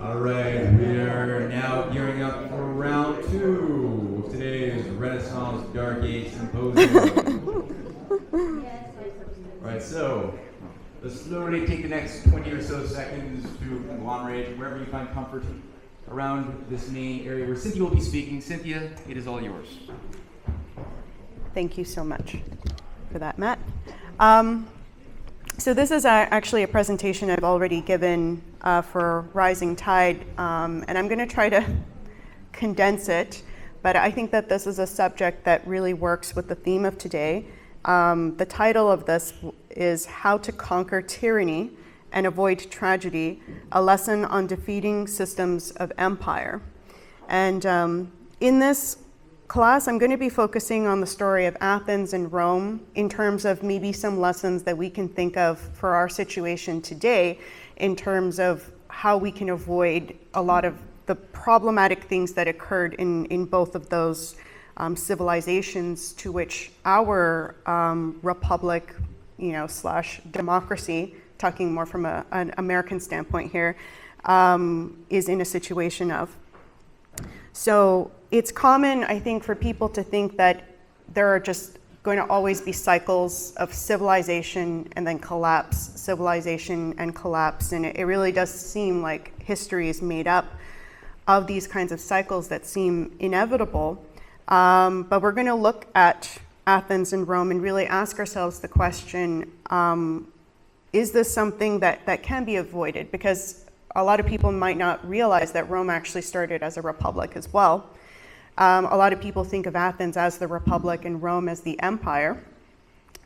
All right, we are now gearing up for round 2 of today's Renaissance Dark Age Symposium. All right, so let's slowly take the next 20 or so seconds to conglomerate wherever you find comfort around this main area where Cynthia will be speaking. Cynthia, it is all yours. Thank you so much for that, Matt. So this is actually a presentation I've already given for Rising Tide, and I'm going to try to condense it, but I think that this is a subject that really works with the theme of today. The title of this is How to Conquer Tyranny and Avoid Tragedy, a lesson on defeating systems of empire. And in this class, I'm going to be focusing on the story of Athens and Rome in terms of maybe some lessons that we can think of for our situation today in terms of how we can avoid a lot of the problematic things that occurred in both of those civilizations to which our republic, slash democracy, talking more from an American standpoint here, is in a situation of. So it's common, I think, for people to think that there are just going to always be cycles of civilization and then collapse, civilization and collapse. And it really does seem like history is made up of these kinds of cycles that seem inevitable. But we're going to look at Athens and Rome and really ask ourselves the question, is this something that can be avoided? Because a lot of people might not realize that Rome actually started as a republic as well. A lot of people think of Athens as the republic and Rome as the empire.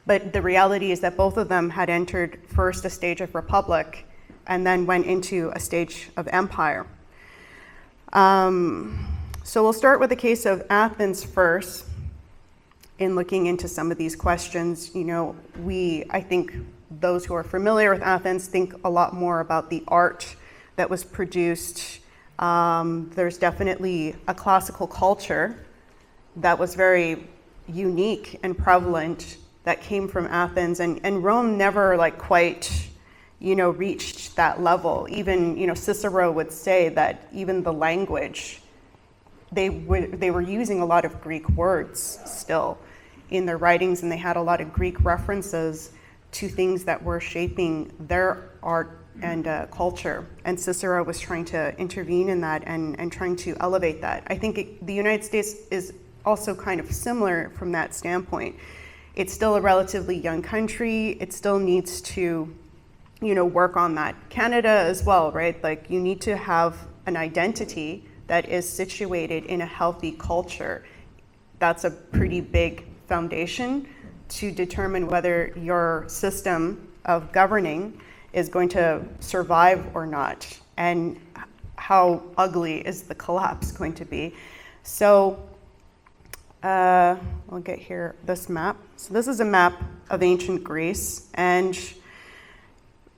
But the reality is that both of them had entered first a stage of republic and then went into a stage of empire. So we'll start with the case of Athens first in looking into some of these questions. I think those who are familiar with Athens think a lot more about the art that was produced. There's definitely a classical culture that was very unique and prevalent that came from Athens, and Rome never quite reached that level. Even Cicero would say that even the language, they were using a lot of Greek words still in their writings, and they had a lot of Greek references to things that were shaping their art and culture. And Cicero was trying to intervene in that and trying to elevate that. I think the United States is also kind of similar from that standpoint. It's still a relatively young country. It still needs to, work on that. Canada as well, right? You need to have an identity that is situated in a healthy culture. That's a pretty big foundation to determine whether your system of governing is going to survive or not, and how ugly is the collapse going to be. So we'll get here this map. So this is a map of ancient Greece, and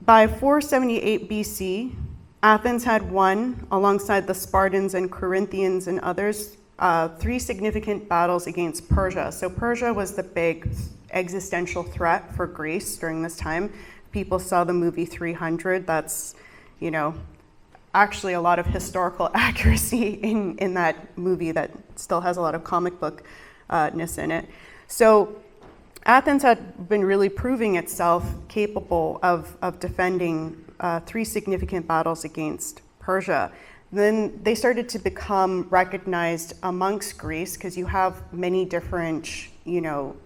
by 478 BC, Athens had won, alongside the Spartans and Corinthians and others, 3 significant battles against Persia. So Persia was the big existential threat for Greece during this time. People saw the movie 300. That's, actually a lot of historical accuracy in that movie that still has a lot of comic bookness in it. So Athens had been really proving itself capable of defending 3 significant battles against Persia. Then they started to become recognized amongst Greece, because you have many different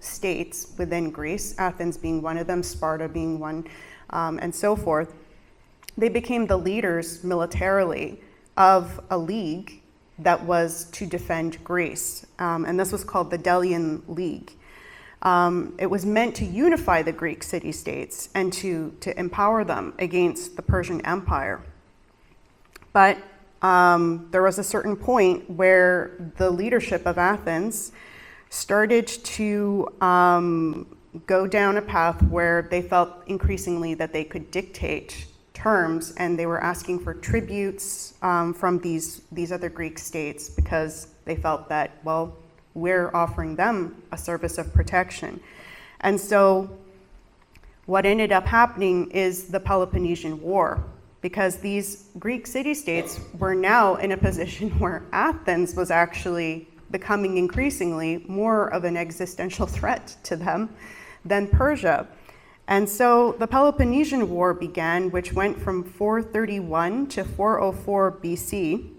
states within Greece, Athens being one of them, Sparta being one, and so forth. They became the leaders militarily of a league that was to defend Greece, and this was called the Delian League. It was meant to unify the Greek city-states and to empower them against the Persian Empire. But there was a certain point where the leadership of Athens started to go down a path where they felt increasingly that they could dictate terms, and they were asking for tributes from these other Greek states, because they felt that, well, we're offering them a service of protection. And so what ended up happening is the Peloponnesian War because these Greek city-states were now in a position where Athens was actually becoming increasingly more of an existential threat to them than Persia. And so the Peloponnesian War began, which went from 431 to 404 BC.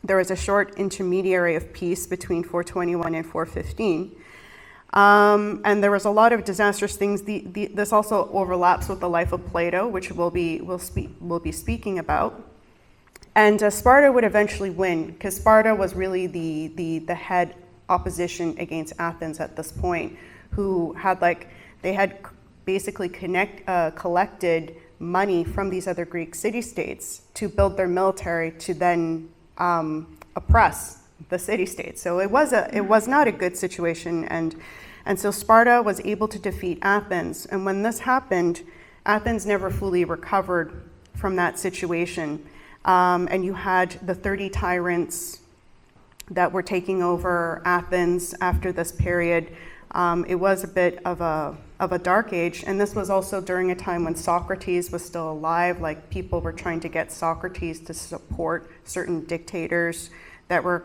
There was a short intermediary of peace between 421 and 415. And there was a lot of disastrous things. This also overlaps with the life of Plato, which we'll be speaking about. And Sparta would eventually win, because Sparta was really the head opposition against Athens at this point, who had they had basically collected money from these other Greek city-states to build their military to then oppress the city-states. So it was not a good situation, and so Sparta was able to defeat Athens. And when this happened, Athens never fully recovered from that situation. And you had the 30 tyrants that were taking over Athens after this period. It was a bit of a dark age, and this was also during a time when Socrates was still alive. Like, people were trying to get Socrates to support certain dictators that were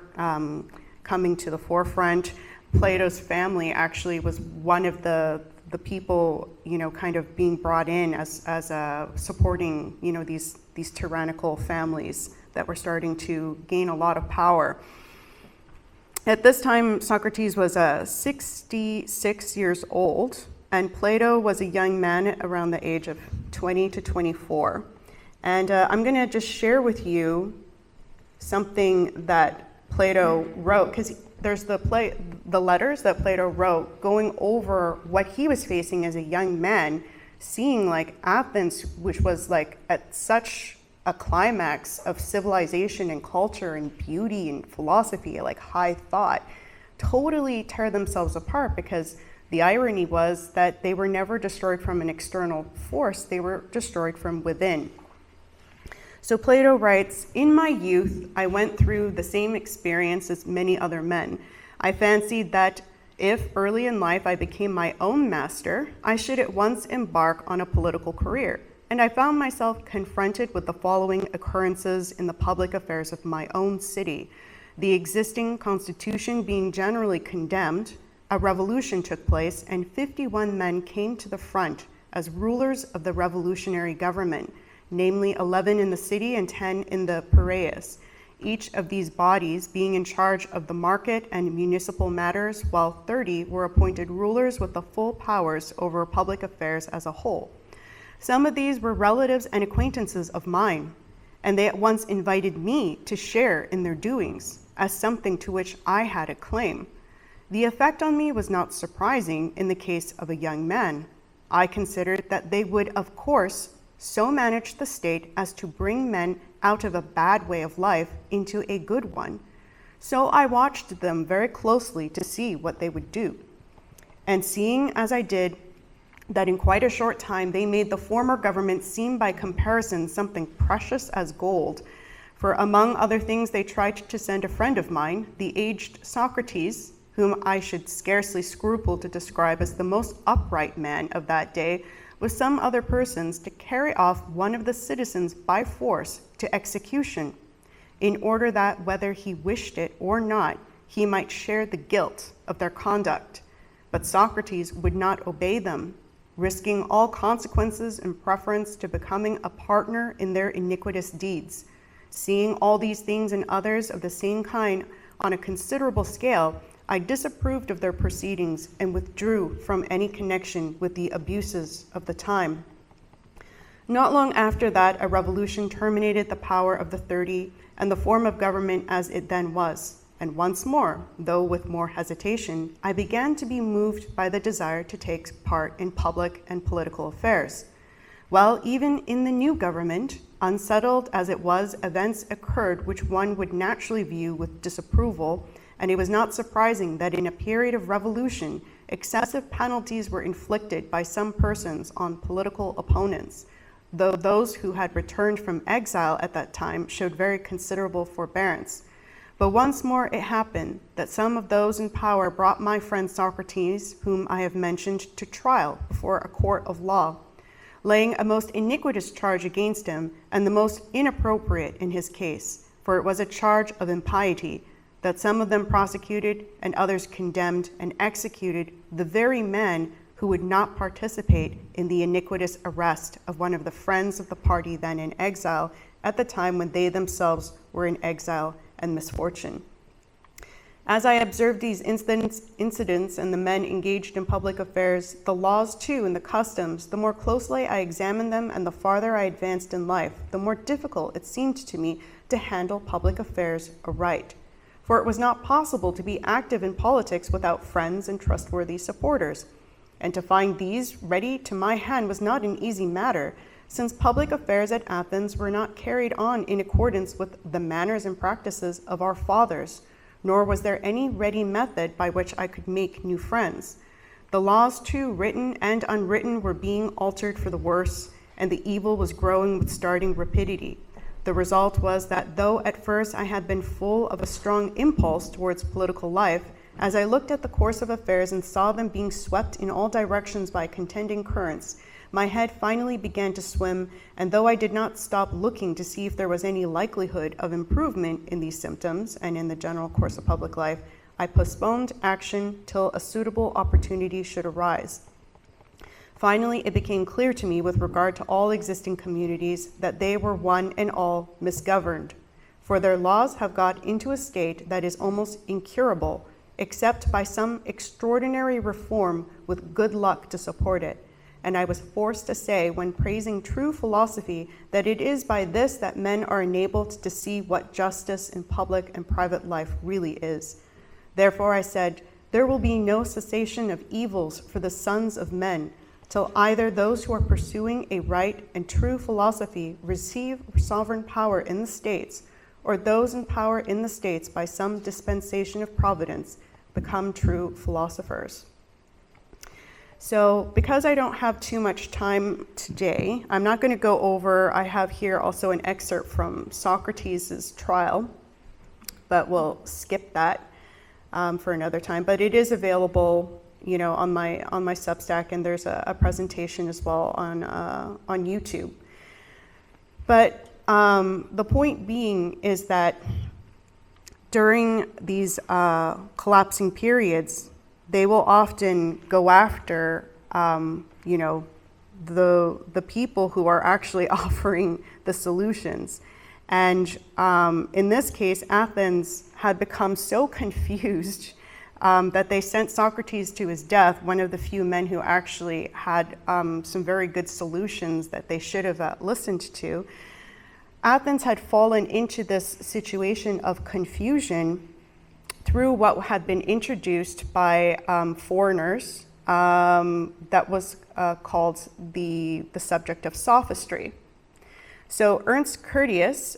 coming to the forefront. Plato's family actually was one of the people, kind of being brought in as supporting, these tyrannical families that were starting to gain a lot of power. At this time, Socrates was 66 years old, and Plato was a young man around the age of 20 to 24. And I'm going to just share with you something that Plato wrote, because there's the letters that Plato wrote going over what he was facing as a young man, seeing Athens, which was at such a climax of civilization and culture and beauty and philosophy, high thought, totally tear themselves apart, because the irony was that they were never destroyed from an external force, they were destroyed from within. So Plato writes, "In my youth, I went through the same experience as many other men. I fancied that if early in life I became my own master, I should at once embark on a political career. And I found myself confronted with the following occurrences in the public affairs of my own city. The existing constitution being generally condemned, a revolution took place, and 51 men came to the front as rulers of the revolutionary government, namely 11 in the city and 10 in the Piraeus, each of these bodies being in charge of the market and municipal matters, while 30 were appointed rulers with the full powers over public affairs as a whole. Some of these were relatives and acquaintances of mine, and they at once invited me to share in their doings as something to which I had a claim. The effect on me was not surprising in the case of a young man. I considered that they would, of course, so manage the state as to bring men out of a bad way of life into a good one. So I watched them very closely to see what they would do. And seeing, as I did, that in quite a short time they made the former government seem by comparison something precious as gold, for among other things they tried to send a friend of mine, the aged Socrates, whom I should scarcely scruple to describe as the most upright man of that day, with some other persons, to carry off one of the citizens by force to execution, in order that, whether he wished it or not, he might share the guilt of their conduct. But Socrates would not obey them, risking all consequences in preference to becoming a partner in their iniquitous deeds. Seeing all these things and others of the same kind on a considerable scale, I disapproved of their proceedings and withdrew from any connection with the abuses of the time. Not long after that, a revolution terminated the power of the 30 and the form of government as it then was. And once more, though with more hesitation, I began to be moved by the desire to take part in public and political affairs. Well, even in the new government, unsettled as it was, events occurred which one would naturally view with disapproval, and it was not surprising that in a period of revolution, excessive penalties were inflicted by some persons on political opponents, though those who had returned from exile at that time showed very considerable forbearance. But once more it happened that some of those in power brought my friend Socrates, whom I have mentioned, to trial before a court of law. laying a most iniquitous charge against him, and the most inappropriate in his case, for it was a charge of impiety, that some of them prosecuted and others condemned and executed the very men who would not participate in the iniquitous arrest of one of the friends of the party then in exile at the time when they themselves were in exile and misfortune. As I observed these incidents and the men engaged in public affairs, the laws too and the customs, the more closely I examined them and the farther I advanced in life, the more difficult it seemed to me to handle public affairs aright. For it was not possible to be active in politics without friends and trustworthy supporters. And to find these ready to my hand was not an easy matter, since public affairs at Athens were not carried on in accordance with the manners and practices of our fathers, nor was there any ready method by which I could make new friends. The laws too, written and unwritten, were being altered for the worse, and the evil was growing with startling rapidity. The result was that though at first I had been full of a strong impulse towards political life, as I looked at the course of affairs and saw them being swept in all directions by contending currents, my head finally began to swim, and though I did not stop looking to see if there was any likelihood of improvement in these symptoms and in the general course of public life, I postponed action till a suitable opportunity should arise. Finally, it became clear to me with regard to all existing communities that they were one and all misgoverned, for their laws have got into a state that is almost incurable, except by some extraordinary reform with good luck to support it. And I was forced to say, when praising true philosophy, that it is by this that men are enabled to see what justice in public and private life really is. Therefore I said, there will be no cessation of evils for the sons of men, till either those who are pursuing a right and true philosophy receive sovereign power in the states, or those in power in the states by some dispensation of providence become true philosophers. So because I don't have too much time today, I'm not going to go over, I have here also an excerpt from Socrates' trial, but we'll skip that for another time. But it is available, on my Substack, and there's a presentation as well on YouTube. But the point being is that during these collapsing periods, they will often go after, the people who are actually offering the solutions. And in this case, Athens had become so confused that they sent Socrates to his death, one of the few men who actually had some very good solutions that they should have listened to. Athens had fallen into this situation of confusion through what had been introduced by foreigners that was called the subject of sophistry. So Ernst Curtius,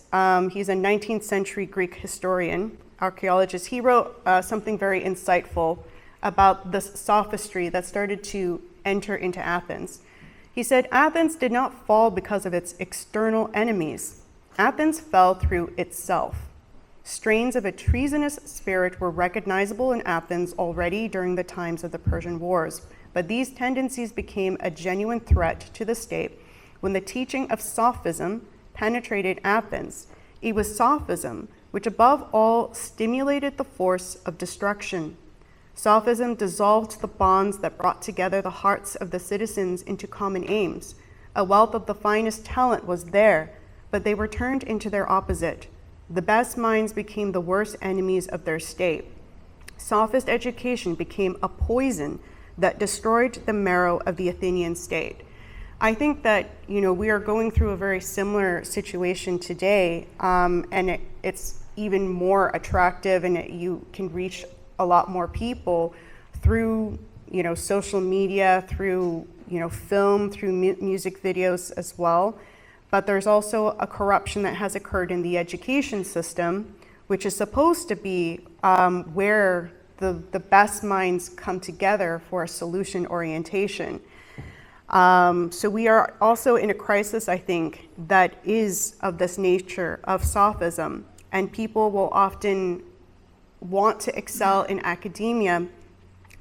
he's a 19th century Greek historian, archaeologist. He wrote something very insightful about this sophistry that started to enter into Athens. He said, Athens did not fall because of its external enemies. Athens fell through itself. Strains of a treasonous spirit were recognizable in Athens already during the times of the Persian Wars, but these tendencies became a genuine threat to the state when the teaching of sophism penetrated Athens. It was sophism which above all stimulated the force of destruction. Sophism dissolved the bonds that brought together the hearts of the citizens into common aims. A wealth of the finest talent was there, but they were turned into their opposite. The best minds became the worst enemies of their state. Sophist education became a poison that destroyed the marrow of the Athenian state. I think that we are going through a very similar situation today, and it's even more attractive, and you can reach a lot more people through social media, through film, through music videos as well. But there's also a corruption that has occurred in the education system, which is supposed to be where the best minds come together for a solution orientation. So we are also in a crisis, I think, that is of this nature of sophism, and people will often want to excel in academia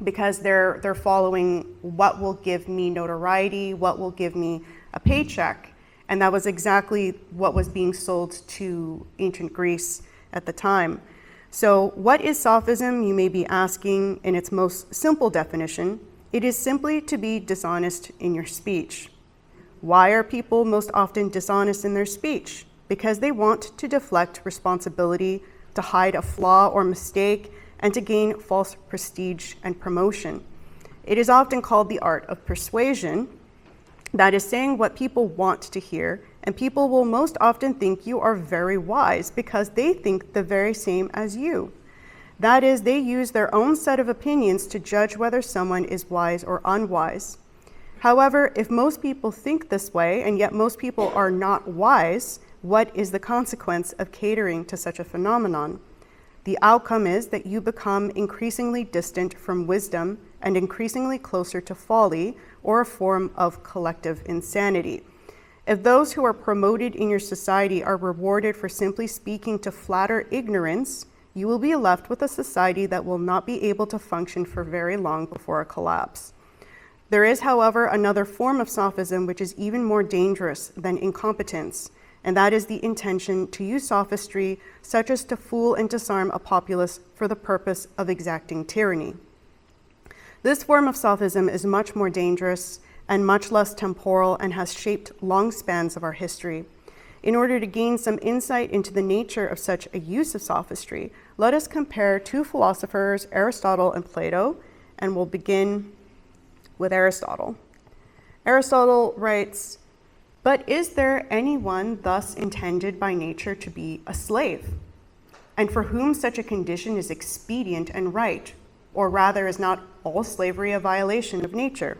because they're following what will give me notoriety, what will give me a paycheck. And that was exactly what was being sold to ancient Greece at the time. So what is sophism, you may be asking in its most simple definition? It is simply to be dishonest in your speech. Why are people most often dishonest in their speech? Because they want to deflect responsibility, to hide a flaw or mistake, and to gain false prestige and promotion. It is often called the art of persuasion. That is saying what people want to hear, and people will most often think you are very wise because they think the very same as you. That is, they use their own set of opinions to judge whether someone is wise or unwise. However, if most people think this way, and yet most people are not wise, what is the consequence of catering to such a phenomenon? The outcome is that you become increasingly distant from wisdom and increasingly closer to folly, or a form of collective insanity. If those who are promoted in your society are rewarded for simply speaking to flatter ignorance, you will be left with a society that will not be able to function for very long before a collapse. There is, however, another form of sophism which is even more dangerous than incompetence, and that is the intention to use sophistry such as to fool and disarm a populace for the purpose of exacting tyranny. This form of sophism is much more dangerous and much less temporal and has shaped long spans of our history. In order to gain some insight into the nature of such a use of sophistry, let us compare two philosophers, Aristotle and Plato, and we'll begin with Aristotle. Aristotle writes, "But is there anyone thus intended by nature to be a slave, and for whom such a condition is expedient and right, or rather is not all slavery a violation of nature?"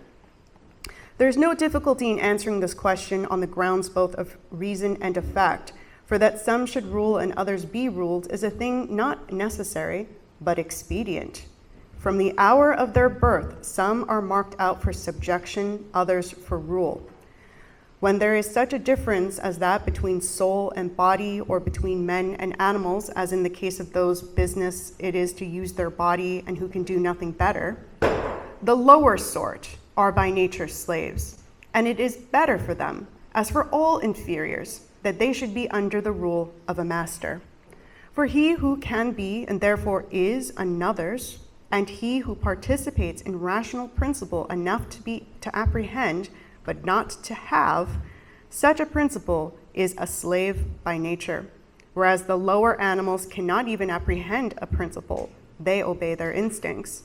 There is no difficulty in answering this question on the grounds both of reason and of fact, for that some should rule and others be ruled is a thing not necessary, but expedient. From the hour of their birth, some are marked out for subjection, others for rule. When there is such a difference as that between soul and body, or between men and animals, as in the case of those business it is to use their body and who can do nothing better, the lower sort are by nature slaves, and it is better for them, as for all inferiors, that they should be under the rule of a master. For he who can be, and therefore is, another's, and he who participates in rational principle enough to apprehend, but not to have, such a principle is a slave by nature. Whereas the lower animals cannot even apprehend a principle, they obey their instincts.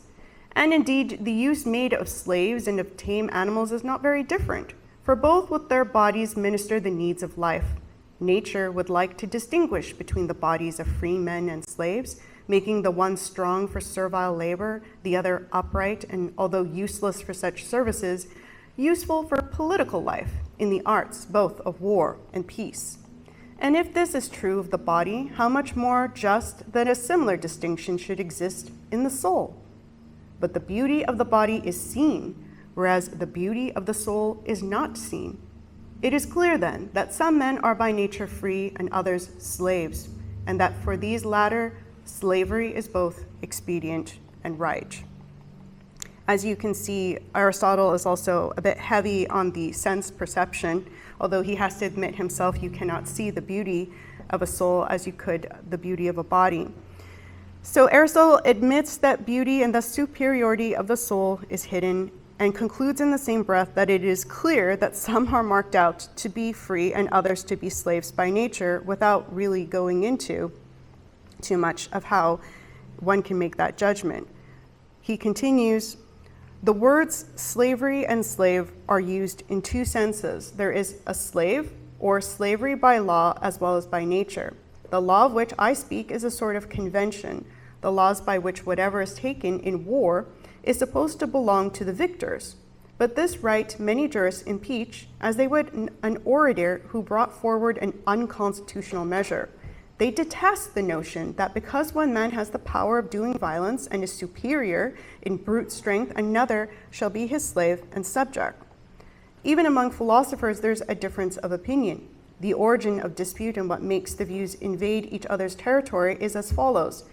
And indeed, the use made of slaves and of tame animals is not very different, for both with their bodies minister the needs of life. Nature would like to distinguish between the bodies of free men and slaves, making the one strong for servile labor, the other upright, and although useless for such services, useful for political life in the arts, both of war and peace. And if this is true of the body, how much more just that a similar distinction should exist in the soul? But the beauty of the body is seen, whereas the beauty of the soul is not seen. It is clear then that some men are by nature free and others slaves, and that for these latter, slavery is both expedient and right. As you can see, Aristotle is also a bit heavy on the sense perception, although he has to admit himself you cannot see the beauty of a soul as you could the beauty of a body. So Aristotle admits that beauty and the superiority of the soul is hidden, and concludes in the same breath that it is clear that some are marked out to be free and others to be slaves by nature, without really going into too much of how one can make that judgment. He continues, "The words slavery and slave are used in two senses. There is a slave, or slavery by law as well as by nature. The law of which I speak is a sort of convention, the laws by which whatever is taken in war is supposed to belong to the victors. But this right many jurists impeach, as they would an orator who brought forward an unconstitutional measure. They detest the notion that because one man has the power of doing violence and is superior in brute strength, another shall be his slave and subject. Even among philosophers, there's a difference of opinion. The origin of dispute and what makes the views invade each other's territory is as follows.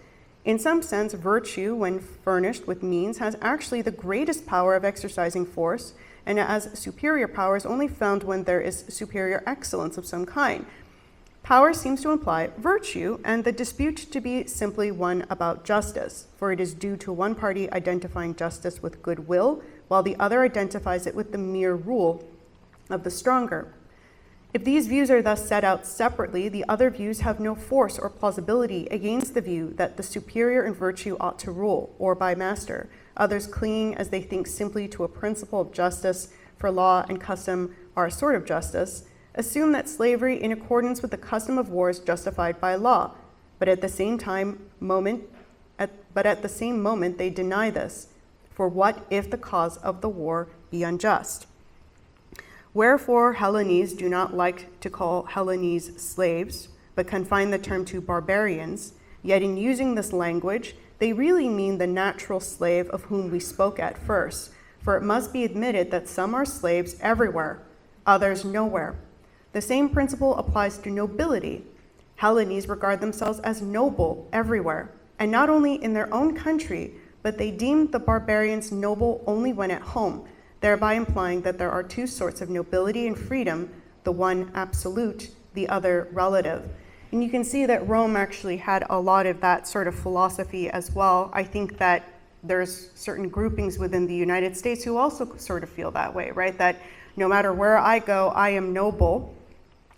In some sense, virtue, when furnished with means, has actually the greatest power of exercising force, and as superior power is only found when there is superior excellence of some kind. Power seems to imply virtue, and the dispute to be simply one about justice, for it is due to one party identifying justice with goodwill, while the other identifies it with the mere rule of the stronger. If these views are thus set out separately, the other views have no force or plausibility against the view that the superior in virtue ought to rule, or by master. Others, clinging as they think simply to a principle of justice, for law and custom are a sort of justice, assume that slavery in accordance with the custom of war is justified by law, but at the same moment they deny this. For what if the cause of the war be unjust? Wherefore Hellenes do not like to call Hellenes slaves, but confine the term to barbarians, yet in using this language, they really mean the natural slave of whom we spoke at first, for it must be admitted that some are slaves everywhere, others nowhere. The same principle applies to nobility. Hellenes regard themselves as noble everywhere, and not only in their own country, but they deem the barbarians noble only when at home, thereby implying that there are two sorts of nobility and freedom, the one absolute, the other relative. And you can see that Rome actually had a lot of that sort of philosophy as well. I think that there's certain groupings within the United States who also sort of feel that way, right? That no matter where I go, I am noble,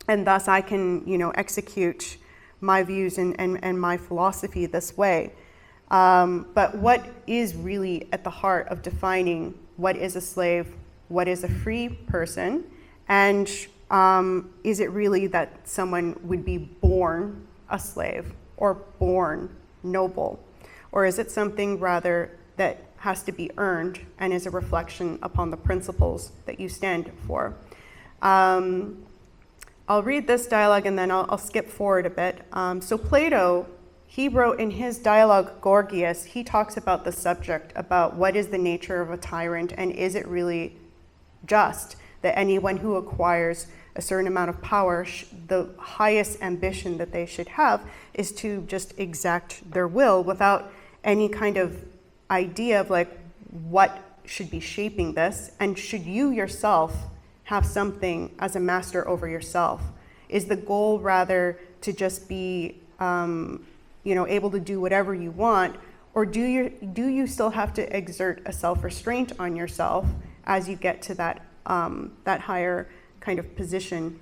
and thus I can, execute my views and my philosophy this way. But what is really at the heart of defining what is a slave, what is a free person, and is it really that someone would be born a slave or born noble? Or is it something rather that has to be earned and is a reflection upon the principles that you stand for? I'll read this dialogue and then I'll skip forward a bit. So Plato, he wrote in his dialogue Gorgias, he talks about the subject, about what is the nature of a tyrant and is it really just that anyone who acquires a certain amount of power, the highest ambition that they should have is to just exact their will without any kind of idea of like what should be shaping this, and should you yourself have something as a master over yourself? Is the goal rather to just be able to do whatever you want, or do you still have to exert a self-restraint on yourself as you get to that higher kind of position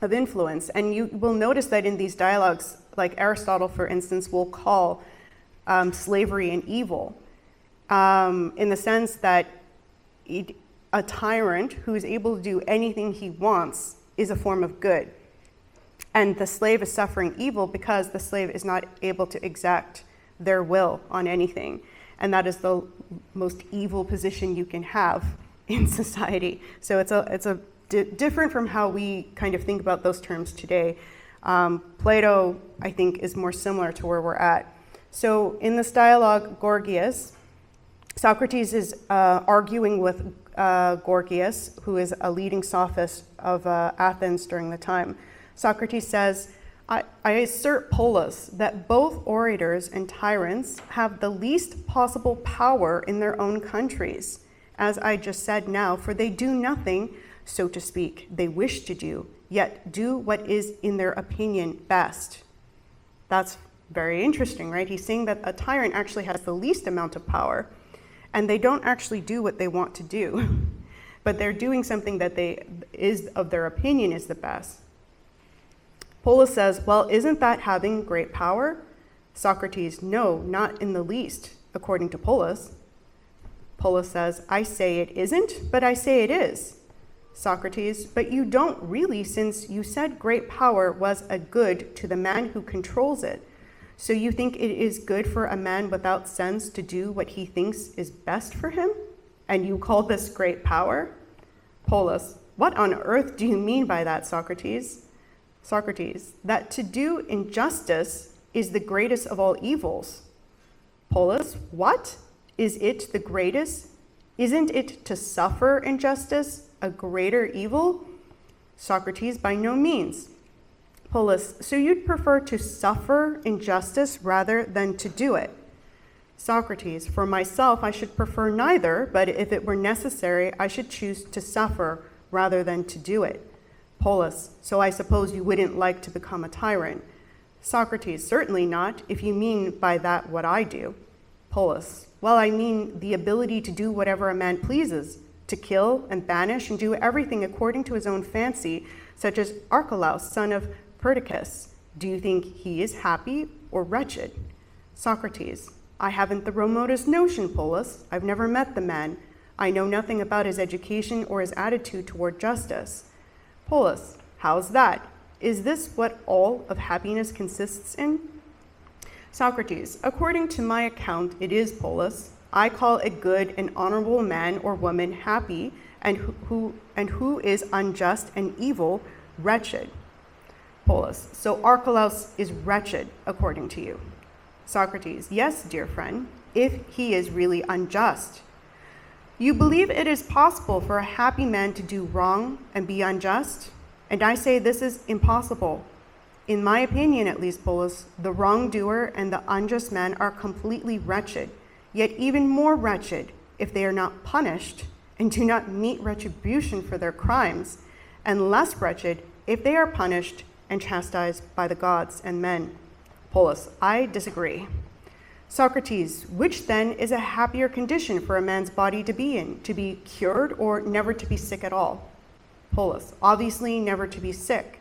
of influence? And you will notice that in these dialogues, like Aristotle, for instance, will call slavery an evil, in the sense that a tyrant who is able to do anything he wants is a form of good. And the slave is suffering evil because the slave is not able to exact their will on anything. And that is the most evil position you can have in society. So it's different from how we kind of think about those terms today. Plato, I think, is more similar to where we're at. So in this dialogue, Gorgias, Socrates is arguing with Gorgias, who is a leading sophist of Athens during the time. Socrates says, I assert, Polus, that both orators and tyrants have the least possible power in their own countries, as I just said now, for they do nothing, so to speak, they wish to do, yet do what is in their opinion best. That's very interesting, right? He's saying that a tyrant actually has the least amount of power, and they don't actually do what they want to do, but they're doing something that is of their opinion is the best. Polus says, well, isn't that having great power? Socrates, no, not in the least, according to Polus. Polus says, I say it isn't, but I say it is. Socrates, but you don't really, since you said great power was a good to the man who controls it. So you think it is good for a man without sense to do what he thinks is best for him? And you call this great power? Polus, what on earth do you mean by that, Socrates? Socrates, that to do injustice is the greatest of all evils. Polus, what? Is it the greatest? Isn't it to suffer injustice a greater evil? Socrates, by no means. Polus, so you'd prefer to suffer injustice rather than to do it? Socrates, for myself, I should prefer neither, but if it were necessary, I should choose to suffer rather than to do it. Polus, so I suppose you wouldn't like to become a tyrant. Socrates, certainly not, if you mean by that what I do. Polus, well, I mean the ability to do whatever a man pleases, to kill and banish and do everything according to his own fancy, such as Archelaus, son of Perdiccas. Do you think he is happy or wretched? Socrates, I haven't the remotest notion, Polus. I've never met the man. I know nothing about his education or his attitude toward justice. Polus, how's that? Is this what all of happiness consists in? Socrates, according to my account, it is, Polus. I call a good and honorable man or woman happy, and who is unjust and evil, wretched. Polus, so Archelaus is wretched, according to you. Socrates, yes, dear friend, if he is really unjust. You believe it is possible for a happy man to do wrong and be unjust? And I say this is impossible. In my opinion, at least, Polus, the wrongdoer and the unjust man are completely wretched, yet even more wretched if they are not punished and do not meet retribution for their crimes, and less wretched if they are punished and chastised by the gods and men. Polus, I disagree. Socrates, which then is a happier condition for a man's body to be in, to be cured or never to be sick at all? Polus, obviously never to be sick.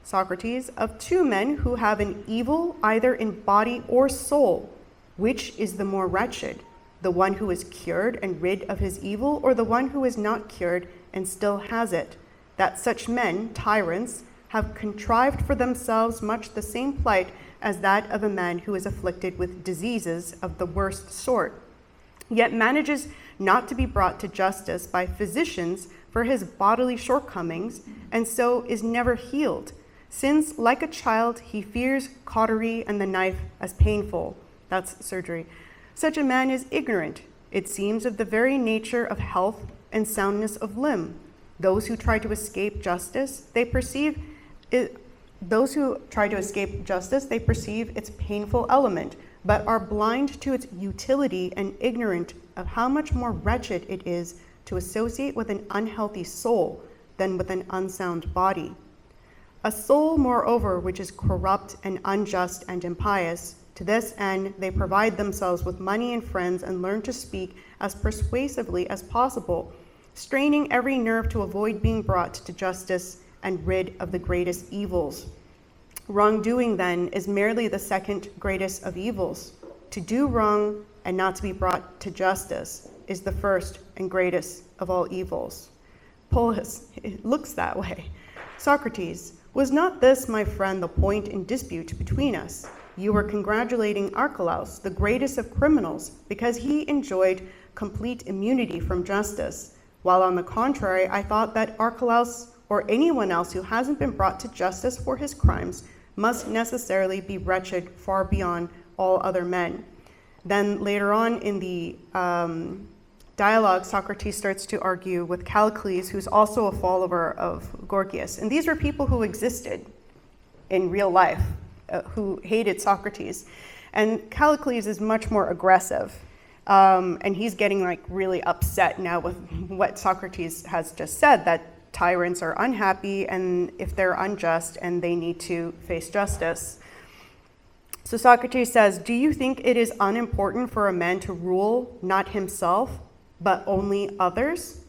Socrates, of two men who have an evil either in body or soul, which is the more wretched, the one who is cured and rid of his evil, or the one who is not cured and still has it? That such men, tyrants, have contrived for themselves much the same plight as that of a man who is afflicted with diseases of the worst sort, yet manages not to be brought to justice by physicians for his bodily shortcomings, and so is never healed, since, like a child, he fears cautery and the knife as painful. That's surgery. Such a man is ignorant, it seems, of the very nature of health and soundness of limb. Those who try to escape justice, they perceive its painful element, but are blind to its utility and ignorant of how much more wretched it is to associate with an unhealthy soul than with an unsound body. A soul, moreover, which is corrupt and unjust and impious, to this end they provide themselves with money and friends and learn to speak as persuasively as possible, straining every nerve to avoid being brought to justice and rid of the greatest evils. Wrongdoing, then, is merely the second greatest of evils. To do wrong and not to be brought to justice is the first and greatest of all evils. Polus, it looks that way. Socrates, was not this, my friend, the point in dispute between us? You were congratulating Archelaus, the greatest of criminals, because he enjoyed complete immunity from justice, while on the contrary, I thought that Archelaus, or anyone else who hasn't been brought to justice for his crimes, must necessarily be wretched far beyond all other men. Then later on in the dialogue, Socrates starts to argue with Callicles, who's also a follower of Gorgias. And these were people who existed in real life, who hated Socrates. And Callicles is much more aggressive. And he's getting really upset now with what Socrates has just said, that tyrants are unhappy and if they're unjust and they need to face justice. So Socrates says, do you think it is unimportant for a man to rule not himself, but only others?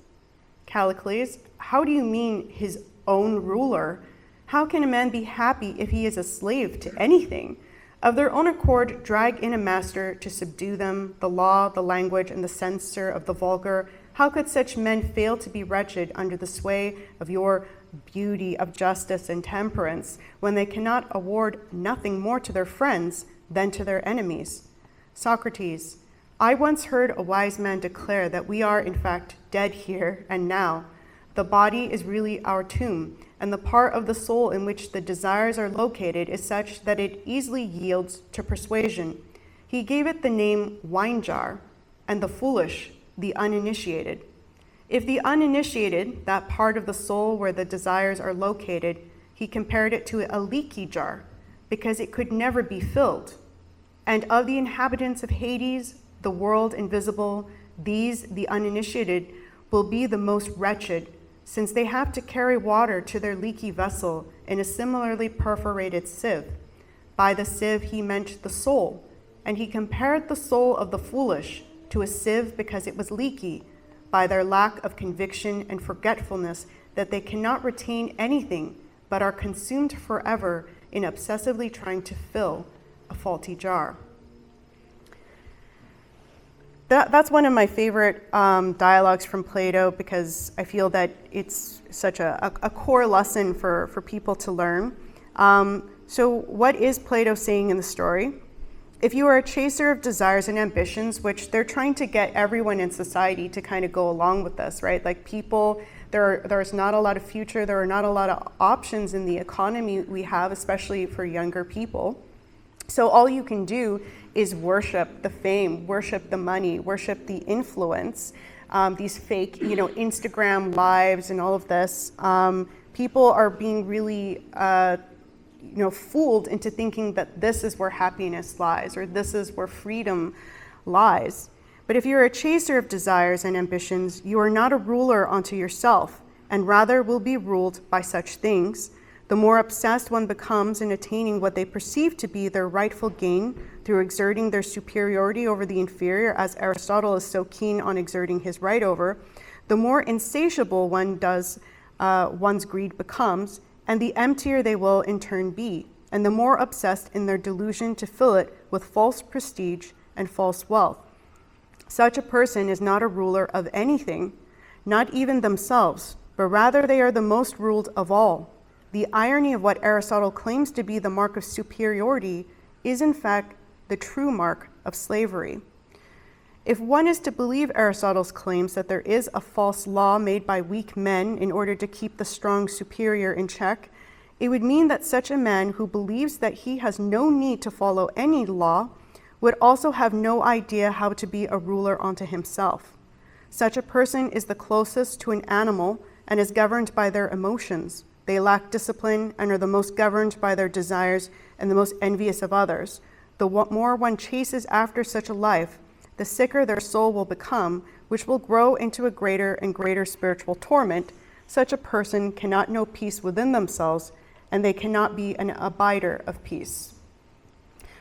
Callicles, how do you mean his own ruler? How can a man be happy if he is a slave to anything? Of their own accord, drag in a master to subdue them, the law, the language, and the censor of the vulgar. How could such men fail to be wretched under the sway of your beauty of justice and temperance, when they cannot award nothing more to their friends than to their enemies? Socrates, I once heard a wise man declare that we are in fact dead here and now. The body is really our tomb, and the part of the soul in which the desires are located is such that it easily yields to persuasion. He gave it the name wine jar, and the foolish, the uninitiated. If the uninitiated, that part of the soul where the desires are located, he compared it to a leaky jar, because it could never be filled. And of the inhabitants of Hades, the world invisible, these, the uninitiated, will be the most wretched, since they have to carry water to their leaky vessel in a similarly perforated sieve. By the sieve he meant the soul, and he compared the soul of the foolish to a sieve because it was leaky, by their lack of conviction and forgetfulness that they cannot retain anything, but are consumed forever in obsessively trying to fill a faulty jar. That's one of my favorite dialogues from Plato, because I feel that it's such a core lesson for people to learn. So what is Plato saying in the story? If you are a chaser of desires and ambitions, which they're trying to get everyone in society to kind of go along with this, right? Like people, there's not a lot of future, there are not a lot of options in the economy we have, especially for younger people. So all you can do is worship the fame, worship the money, worship the influence, these fake, Instagram lives and all of this. People are being really, fooled into thinking that this is where happiness lies, or this is where freedom lies. But if you're a chaser of desires and ambitions, you are not a ruler unto yourself, and rather will be ruled by such things. The more obsessed one becomes in attaining what they perceive to be their rightful gain through exerting their superiority over the inferior, as Aristotle is so keen on exerting his right over, the more insatiable one's greed becomes, and the emptier they will in turn be, and the more obsessed in their delusion to fill it with false prestige and false wealth. Such a person is not a ruler of anything, not even themselves, but rather they are the most ruled of all. The irony of what Aristotle claims to be the mark of superiority is in fact the true mark of slavery. If one is to believe Aristotle's claims that there is a false law made by weak men in order to keep the strong superior in check, it would mean that such a man who believes that he has no need to follow any law would also have no idea how to be a ruler unto himself. Such a person is the closest to an animal and is governed by their emotions. They lack discipline and are the most governed by their desires and the most envious of others. The more one chases after such a life, the sicker their soul will become, which will grow into a greater and greater spiritual torment. Such a person cannot know peace within themselves, and they cannot be an abider of peace.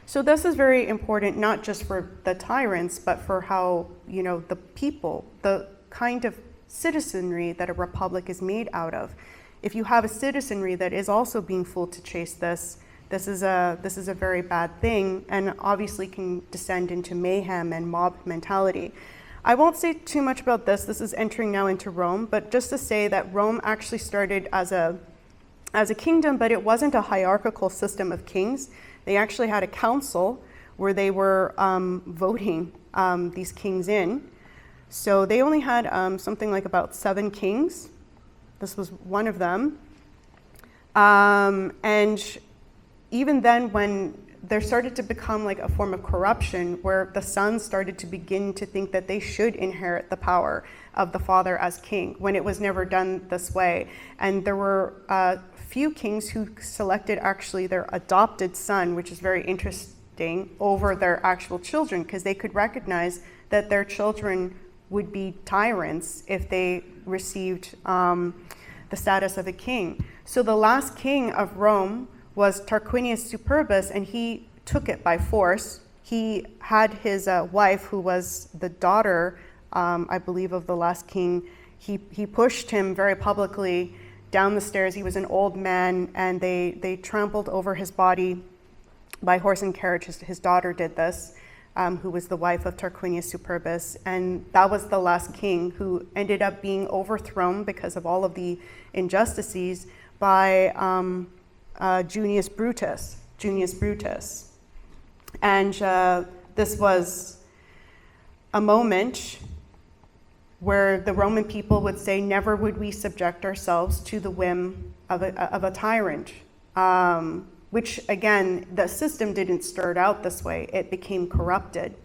So this is very important, not just for the tyrants, but for how, the people, the kind of citizenry that a republic is made out of. If you have a citizenry that is also being fooled to chase this is a very bad thing, and obviously can descend into mayhem and mob mentality. I won't say too much about this. This is entering now into Rome, but just to say that Rome actually started as a kingdom, but it wasn't a hierarchical system of kings. They actually had a council where they were voting these kings in. So they only had something like about 7 kings. This was one of them. And even then, when there started to become like a form of corruption where the sons started to begin to think that they should inherit the power of the father as king, when it was never done this way. And there were few kings who selected actually their adopted son, which is very interesting, over their actual children, because they could recognize that their children would be tyrants if they received the status of a king. So the last king of Rome was Tarquinius Superbus, and he took it by force. He had his wife, who was the daughter, I believe, of the last king. He pushed him very publicly down the stairs. He was an old man, and they trampled over his body by horse and carriage. His daughter did this, who was the wife of Tarquinius Superbus, and that was the last king, who ended up being overthrown because of all of the injustices by Junius Brutus. And this was a moment where the Roman people would say, never would we subject ourselves to the whim of a tyrant. Which, again, the system didn't start out this way. It became corrupted.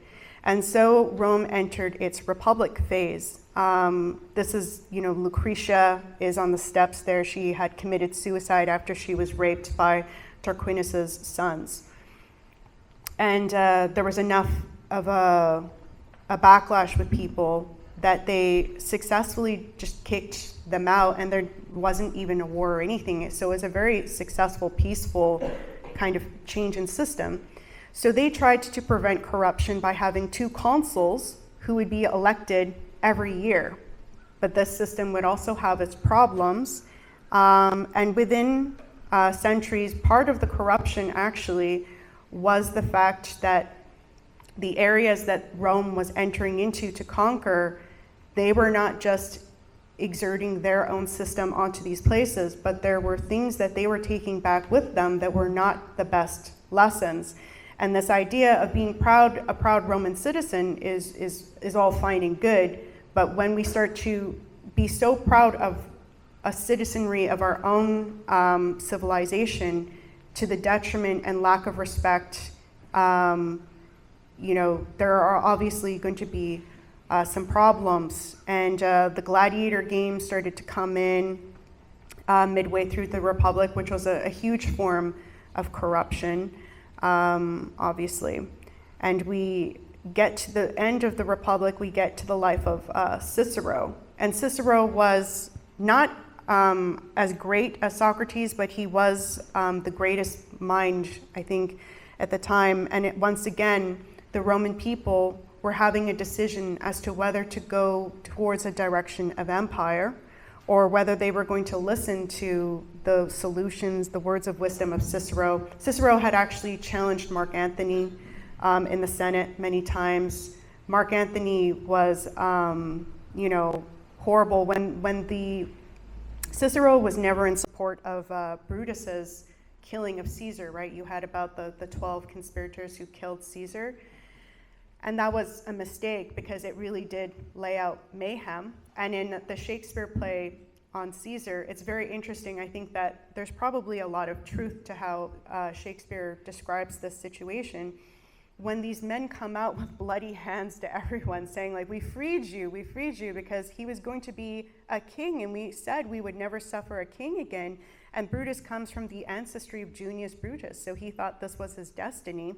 And so Rome entered its republic phase. This is, Lucretia is on the steps there. She had committed suicide after she was raped by Tarquinius's sons. And there was enough of a backlash with people that they successfully just kicked them out, and there wasn't even a war or anything. So it was a very successful, peaceful kind of change in system. So they tried to prevent corruption by having 2 consuls who would be elected every year. But this system would also have its problems. And within centuries, part of the corruption actually was the fact that the areas that Rome was entering into to conquer, they were not just exerting their own system onto these places, but there were things that they were taking back with them that were not the best lessons. And this idea of being proud, a proud Roman citizen is all fine and good, but when we start to be so proud of a citizenry of our own civilization to the detriment and lack of respect, there are obviously going to be some problems. And the gladiator games started to come in midway through the Republic, which was a huge form of corruption, obviously. And we get to the end of the Republic, we get to the life of Cicero. And Cicero was not as great as Socrates, but he was the greatest mind, I think, at the time. And once again, the Roman people were having a decision as to whether to go towards a direction of empire or whether they were going to listen to the solutions, the words of wisdom of Cicero. Cicero had actually challenged Mark Antony in the Senate many times. Mark Antony was, horrible. Cicero was never in support of Brutus's killing of Caesar, right? You had about the 12 conspirators who killed Caesar. And that was a mistake because it really did lay out mayhem. And in the Shakespeare play on Caesar, it's very interesting. I think that there's probably a lot of truth to how Shakespeare describes this situation. When these men come out with bloody hands to everyone saying, like, we freed you, because he was going to be a king, and we said we would never suffer a king again. And Brutus comes from the ancestry of Junius Brutus, so he thought this was his destiny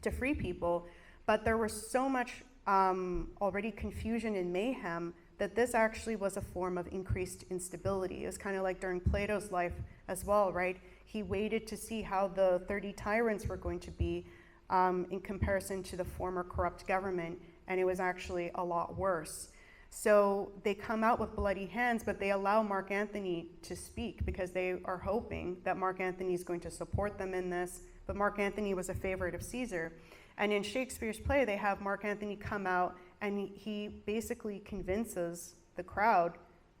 to free people. But there was so much already confusion and mayhem that this actually was a form of increased instability. It was kind of like during Plato's life as well, right? He waited to see how the 30 tyrants were going to be in comparison to the former corrupt government, and it was actually a lot worse. So they come out with bloody hands, but they allow Mark Antony to speak because they are hoping that Mark Antony is going to support them in this. But Mark Antony was a favorite of Caesar. And in Shakespeare's play, they have Mark Antony come out and he basically convinces the crowd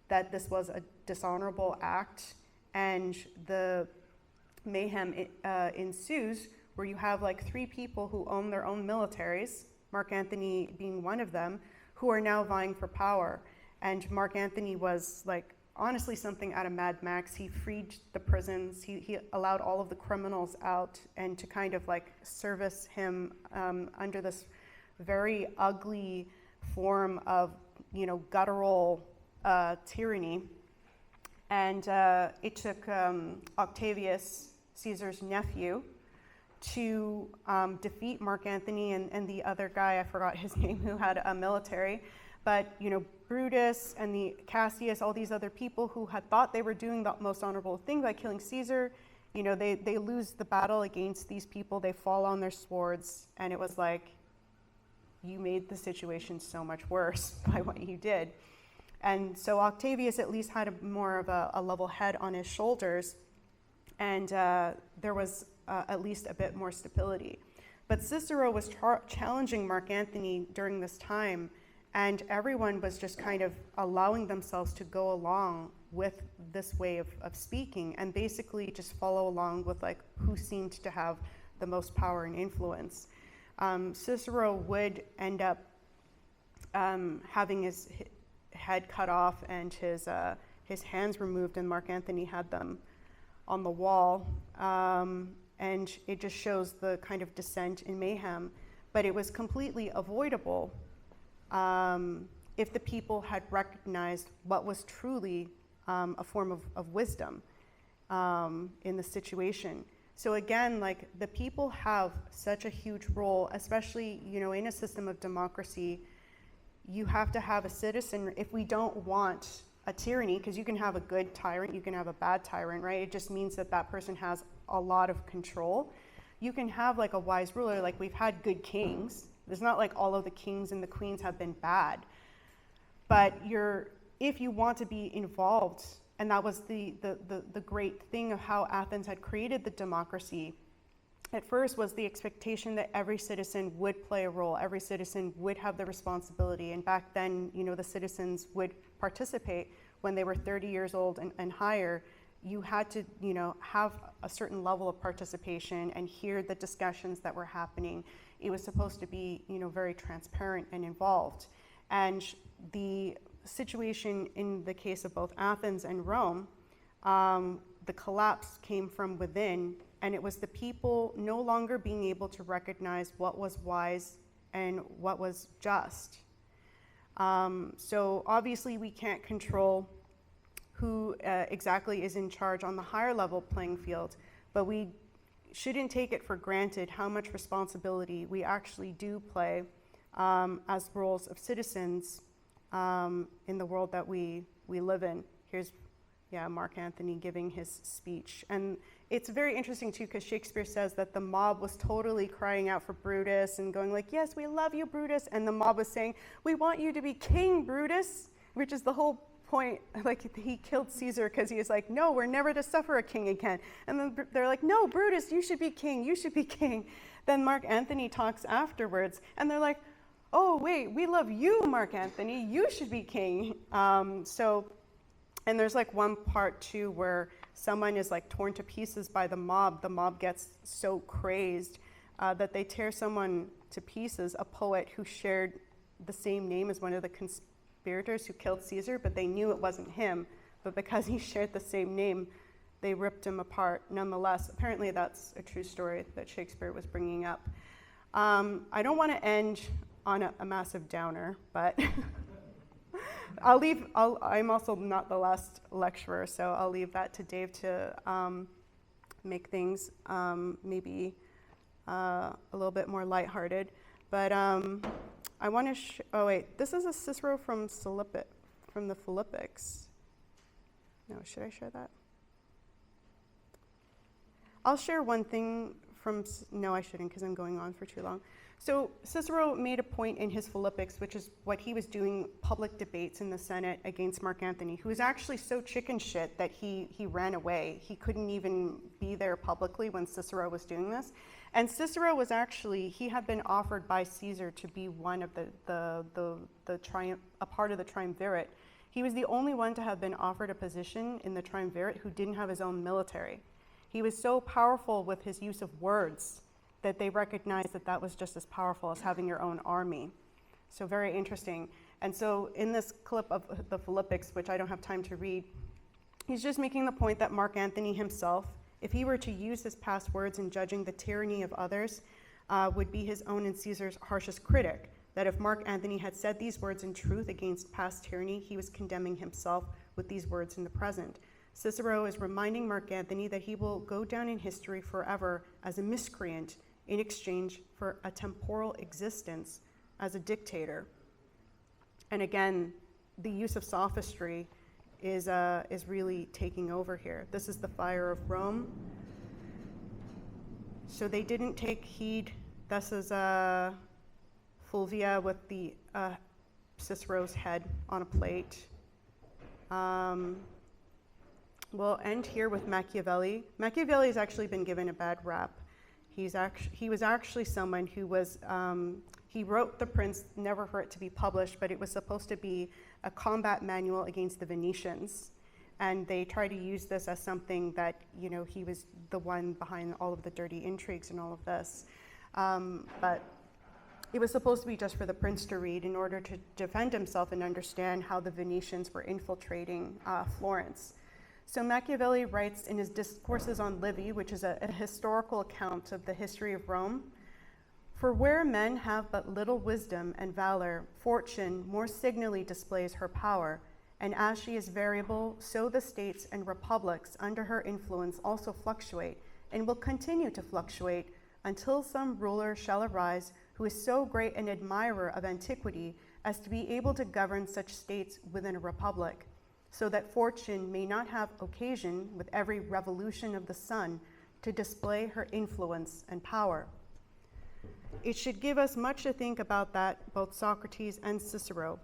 that this was a dishonorable act, and the mayhem ensues where you have like 3 people who own their own militaries, Mark Antony being one of them, who are now vying for power. And Mark Antony was like honestly something out of Mad Max. He freed the prisons, he allowed all of the criminals out and to kind of like service him under this very ugly form of, guttural tyranny. And it took Octavius, Caesar's nephew, to defeat Mark Antony and the other guy, I forgot his name, who had a military. But, Brutus and the Cassius, all these other people who had thought they were doing the most honorable thing by killing Caesar, they lose the battle against these people. They fall on their swords, and it was like, you made the situation so much worse by what you did. And so Octavius at least had more of a level head on his shoulders, and there was at least a bit more stability. But Cicero was challenging Mark Antony during this time, and everyone was just kind of allowing themselves to go along with this way of speaking and basically just follow along with like who seemed to have the most power and influence. Cicero would end up having his head cut off and his hands removed, and Mark Antony had them on the wall. And it just shows the kind of descent in mayhem. But it was completely avoidable if the people had recognized what was truly a form of wisdom in the situation. So again, like the people have such a huge role, especially, in a system of democracy. You have to have a citizen. If we don't want a tyranny, because you can have a good tyrant, you can have a bad tyrant, right? It just means that that person has a lot of control. You can have like a wise ruler, like we've had good kings. It's not like all of the kings and the queens have been bad. But if you want to be involved, and that was the great thing of how Athens had created the democracy, at first was the expectation that every citizen would play a role, every citizen would have the responsibility. And back then, the citizens would participate when they were 30 years old and higher. You had to, have a certain level of participation and hear the discussions that were happening. It was supposed to be, very transparent and involved. And the situation in the case of both Athens and Rome, the collapse came from within, and it was the people no longer being able to recognize what was wise and what was just. So obviously we can't control who exactly is in charge on the higher level playing field, but we shouldn't take it for granted how much responsibility we actually do play as roles of citizens in the world that we live in. Here's Mark Antony giving his speech. And it's very interesting too, because Shakespeare says that the mob was totally crying out for Brutus and going like, yes, we love you, Brutus. And the mob was saying, we want you to be king, Brutus, which is the whole point. Like he killed Caesar because he was like, no, we're never to suffer a king again. And then they're like, no, Brutus, you should be king, you should be king. Then Mark Antony talks afterwards and they're like, oh, wait, we love you, Mark Antony, you should be king. And there's like one part too where someone is like torn to pieces by the mob. The mob gets so crazed that they tear someone to pieces, a poet who shared the same name as one of the conspirators who killed Caesar, but they knew it wasn't him. But because he shared the same name, they ripped him apart nonetheless. Apparently that's a true story that Shakespeare was bringing up. I don't want to end on a massive downer, but I'm also not the last lecturer, so I'll leave that to Dave to make things maybe a little bit more lighthearted. But I want to, this is a Cicero from the Philippics. No, should I share that? I'll share one thing no, I shouldn't because I'm going on for too long. So Cicero made a point in his Philippics, which is what he was doing public debates in the Senate against Mark Antony, who was actually so chicken shit that he ran away. He couldn't even be there publicly when Cicero was doing this. And Cicero was actually, he had been offered by Caesar to be one of a part of the triumvirate. He was the only one to have been offered a position in the triumvirate who didn't have his own military. He was so powerful with his use of words that they recognized that that was just as powerful as having your own army. So very interesting. And so in this clip of the Philippics, which I don't have time to read, he's just making the point that Mark Antony himself, if he were to use his past words in judging the tyranny of others, would be his own and Caesar's harshest critic. That if Mark Antony had said these words in truth against past tyranny, he was condemning himself with these words in the present. Cicero is reminding Mark Antony that he will go down in history forever as a miscreant in exchange for a temporal existence as a dictator. And again, the use of sophistry is really taking over here. This is the fire of Rome. So they didn't take heed. This is Fulvia with the Cicero's head on a plate. We'll end here with Machiavelli. Machiavelli has actually been given a bad rap. He was actually someone who was, he wrote The Prince, never for it to be published, but it was supposed to be a combat manual against the Venetians. And they tried to use this as something that, he was the one behind all of the dirty intrigues and all of this. But it was supposed to be just for the prince to read in order to defend himself and understand how the Venetians were infiltrating Florence. So Machiavelli writes in his Discourses on Livy, which is a historical account of the history of Rome, "For where men have but little wisdom and valor, fortune more signally displays her power, and as she is variable, so the states and republics under her influence also fluctuate, and will continue to fluctuate until some ruler shall arise who is so great an admirer of antiquity as to be able to govern such states within a republic, so that fortune may not have occasion, with every revolution of the sun, to display her influence and power. It should give us much to think about that both Socrates and Cicero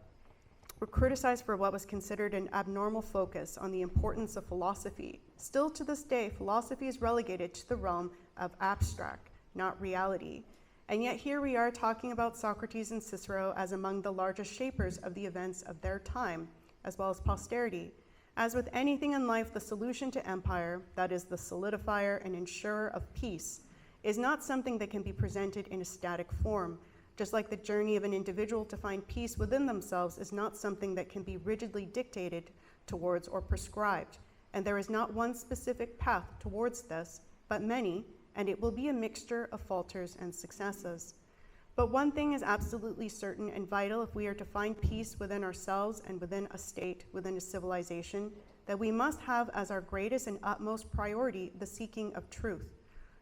were criticized for what was considered an abnormal focus on the importance of philosophy. Still to this day, philosophy is relegated to the realm of abstract, not reality. And yet here we are talking about Socrates and Cicero as among the largest shapers of the events of their time, as well as posterity. As with anything in life, the solution to empire, that is the solidifier and ensurer of peace, is not something that can be presented in a static form, just like the journey of an individual to find peace within themselves is not something that can be rigidly dictated towards or prescribed. And there is not one specific path towards this, but many, and it will be a mixture of falters and successes. But one thing is absolutely certain and vital if we are to find peace within ourselves and within a state, within a civilization, that we must have as our greatest and utmost priority the seeking of truth.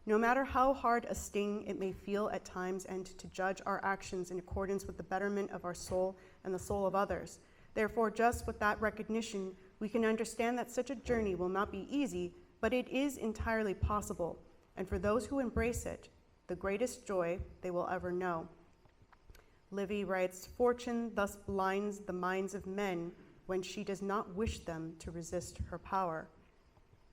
No matter how hard a sting it may feel at times, and to judge our actions in accordance with the betterment of our soul and the soul of others. Therefore, just with that recognition, we can understand that such a journey will not be easy, but it is entirely possible. And for those who embrace it, the greatest joy they will ever know. Livy writes, "Fortune thus blinds the minds of men when she does not wish them to resist her power."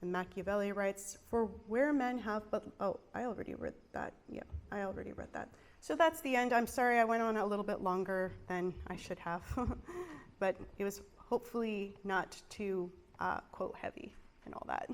And Machiavelli writes, "For where men have but..." Oh, I already read that. Yeah, I already read that. So that's the end. I'm sorry I went on a little bit longer than I should have, but it was hopefully not too quote heavy and all that.